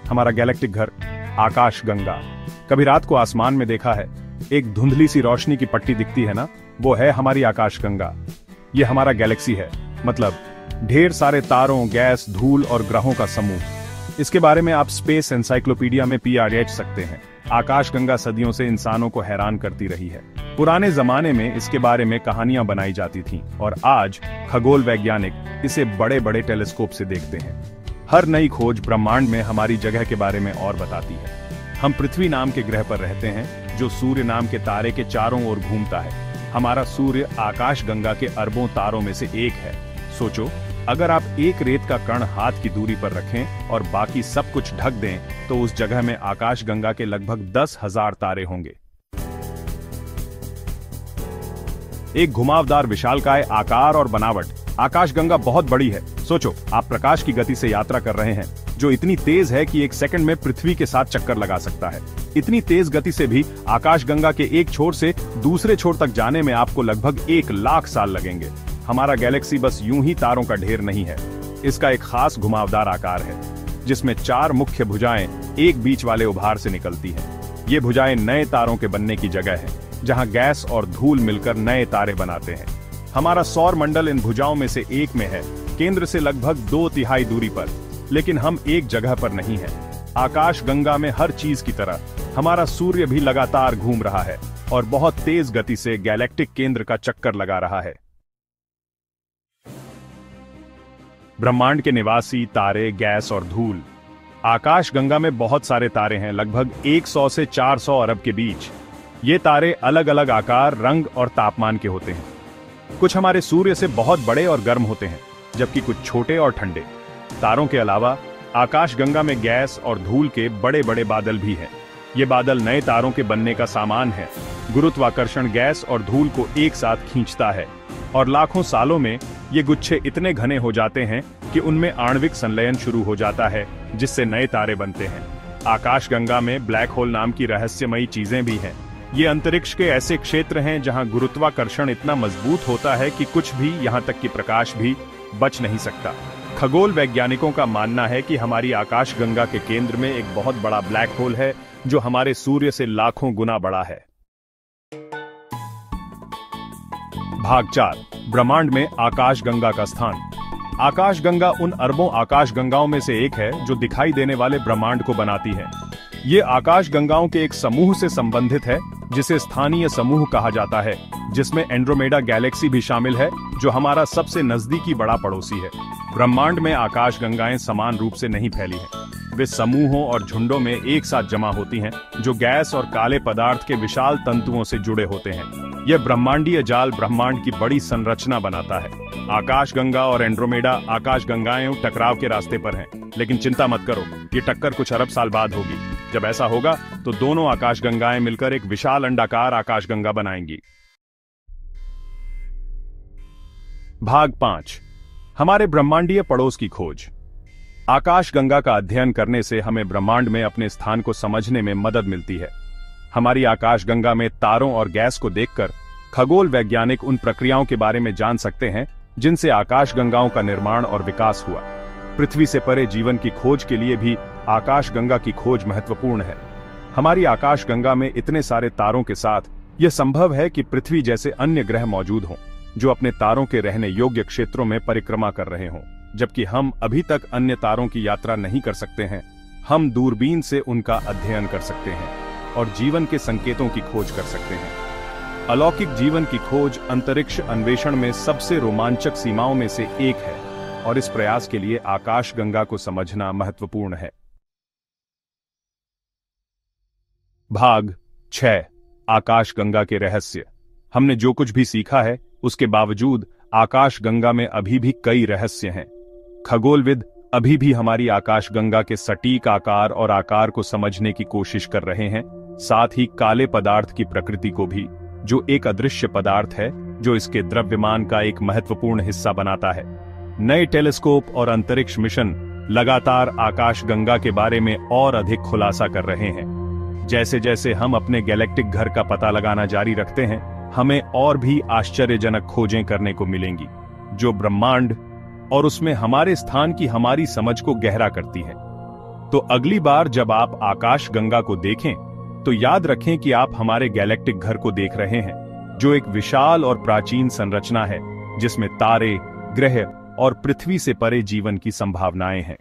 हमारा गैलेक्टिक घर आकाश गंगा। कभी रात को आसमान में देखा है, एक धुंधली सी रोशनी की पट्टी दिखती है ना, वो है हमारी आकाश गंगा। ये हमारा गैलेक्सी है, मतलब ढेर सारे तारों, गैस, धूल और ग्रहों का समूह। इसके बारे में आप स्पेस एनसाइक्लोपीडिया में पढ़ सकते हैं। आकाश गंगा सदियों से इंसानों को हैरान करती रही है। पुराने जमाने में इसके बारे में कहानियां बनाई जाती थीं और आज खगोल वैज्ञानिक इसे बड़े बड़े टेलीस्कोप से देखते हैं। हर नई खोज ब्रह्मांड में हमारी जगह के बारे में और बताती है। हम पृथ्वी नाम के ग्रह पर रहते हैं, जो सूर्य नाम के तारे के चारों ओर घूमता है। हमारा सूर्य आकाश गंगा के अरबों तारों में से एक है। सोचो, अगर आप एक रेत का कण हाथ की दूरी पर रखें और बाकी सब कुछ ढक दें, तो उस जगह में आकाश गंगा के लगभग 10,000 तारे होंगे। एक घुमावदार विशालकाय आकार और बनावट। आकाश गंगा बहुत बड़ी है। सोचो, आप प्रकाश की गति से यात्रा कर रहे हैं, जो इतनी तेज है कि एक सेकंड में पृथ्वी के साथ चक्कर लगा सकता है। इतनी तेज गति से भी आकाश गंगा के एक छोर से दूसरे छोर तक जाने में आपको लगभग 1,00,000 साल लगेंगे। हमारा गैलेक्सी बस यूं ही तारों का ढेर नहीं है। इसका एक खास घुमावदार आकार है, जिसमें 4 मुख्य भुजाएं एक बीच वाले उभार से निकलती हैं। ये भुजाएं नए तारों के बनने की जगह है, जहां गैस और धूल मिलकर नए तारे बनाते हैं। हमारा सौर मंडल इन भुजाओं में से एक में है, केंद्र से लगभग 2/3 दूरी पर। लेकिन हम एक जगह पर नहीं हैं। आकाश गंगा में हर चीज की तरह हमारा सूर्य भी लगातार घूम रहा है और बहुत तेज गति से गैलेक्टिक केंद्र का चक्कर लगा रहा है। ब्रह्मांड के निवासी तारे, गैस और धूल। आकाश गंगा में बहुत सारे तारे हैं, लगभग 100 से 400 अरब के बीच। ये तारे अलग अलग आकार, रंग और तापमान के होते हैं। कुछ हमारे सूर्य से बहुत बड़े और गर्म होते हैं, जबकि कुछ छोटे और ठंडे। तारों के अलावा आकाश गंगा में गैस और धूल के बड़े बड़े बादल भी हैं। ये बादल नए तारों के बनने का सामान है। गुरुत्वाकर्षण गैस और धूल को एक साथ खींचता है और लाखों सालों में ये गुच्छे इतने घने हो जाते हैं कि उनमें आणविक संलयन शुरू हो जाता है, जिससे नए तारे बनते हैं। आकाश गंगा में ब्लैक होल नाम की रहस्यमयी चीजें भी हैं। ये अंतरिक्ष के ऐसे क्षेत्र हैं जहां गुरुत्वाकर्षण इतना मजबूत होता है कि कुछ भी, यहां तक कि प्रकाश भी, बच नहीं सकता। खगोल वैज्ञानिकों का मानना है कि हमारी आकाश गंगा के केंद्र में एक बहुत बड़ा ब्लैक होल है, जो हमारे सूर्य से लाखों गुना बड़ा है। भाग 4, ब्रह्मांड में आकाश गंगा का स्थान। आकाश गंगा उन अरबों आकाश गंगाओं में से एक है जो दिखाई देने वाले ब्रह्मांड को बनाती है। ये आकाश गंगाओं के एक समूह से संबंधित है, जिसे स्थानीय समूह कहा जाता है, जिसमें एंड्रोमेडा गैलेक्सी भी शामिल है, जो हमारा सबसे नजदीकी बड़ा पड़ोसी है। ब्रह्मांड में आकाश गंगाएं समान रूप से नहीं फैली हैं। वे समूहों और झुंडों में एक साथ जमा होती हैं, जो गैस और काले पदार्थ के विशाल तंतुओं से जुड़े होते हैं। यह ब्रह्मांडीय जाल ब्रह्मांड की बड़ी संरचना बनाता है। आकाश गंगा और एंड्रोमेडा आकाश गंगाएं टकराव के रास्ते पर हैं, लेकिन चिंता मत करो, ये टक्कर कुछ अरब साल बाद होगी। जब ऐसा होगा तो दोनों आकाश गंगाएं मिलकर एक विशाल अंडाकार आकाश गंगा बनाएंगी। भाग 5, हमारे ब्रह्मांडीय पड़ोस की खोज। आकाश गंगा का अध्ययन करने से हमें ब्रह्मांड में अपने स्थान को समझने में मदद मिलती है। हमारी आकाश गंगा में तारों और गैस को देखकर खगोल वैज्ञानिक उन प्रक्रियाओं के बारे में जान सकते हैं जिनसे आकाश गंगाओं का निर्माण और विकास हुआ। पृथ्वी से परे जीवन की खोज के लिए भी आकाश गंगा की खोज महत्वपूर्ण है। हमारी आकाश गंगा में इतने सारे तारों के साथ यह संभव है कि पृथ्वी जैसे अन्य ग्रह मौजूद हों, जो अपने तारों के रहने योग्य क्षेत्रों में परिक्रमा कर रहे हों। जबकि हम अभी तक अन्य तारों की यात्रा नहीं कर सकते हैं, हम दूरबीन से उनका अध्ययन कर सकते हैं और जीवन के संकेतों की खोज कर सकते हैं। अलौकिक जीवन की खोज अंतरिक्ष अन्वेषण में सबसे रोमांचक सीमाओं में से एक है और इस प्रयास के लिए आकाश गंगा को समझना महत्वपूर्ण है। भाग 6, आकाश गंगा के रहस्य। हमने जो कुछ भी सीखा है, उसके बावजूद आकाश गंगा में अभी भी कई रहस्य हैं। खगोलविद अभी भी हमारी आकाश गंगा के सटीक आकार और आकार को समझने की कोशिश कर रहे हैं, साथ ही काले पदार्थ की प्रकृति को भी, जो एक अदृश्य पदार्थ है जो इसके द्रव्यमान का एक महत्वपूर्ण हिस्सा बनाता है। नए टेलीस्कोप और अंतरिक्ष मिशन लगातार आकाश गंगा के बारे में और अधिक खुलासा कर रहे हैं। जैसे जैसे हम अपने गैलेक्टिक घर का पता लगाना जारी रखते हैं, हमें और भी आश्चर्यजनक खोजें करने को मिलेंगी, जो ब्रह्मांड और उसमें हमारे स्थान की हमारी समझ को गहरा करती है। तो अगली बार जब आप आकाशगंगा को देखें तो याद रखें कि आप हमारे गैलेक्टिक घर को देख रहे हैं, जो एक विशाल और प्राचीन संरचना है जिसमें तारे, ग्रह और पृथ्वी से परे जीवन की संभावनाएं हैं।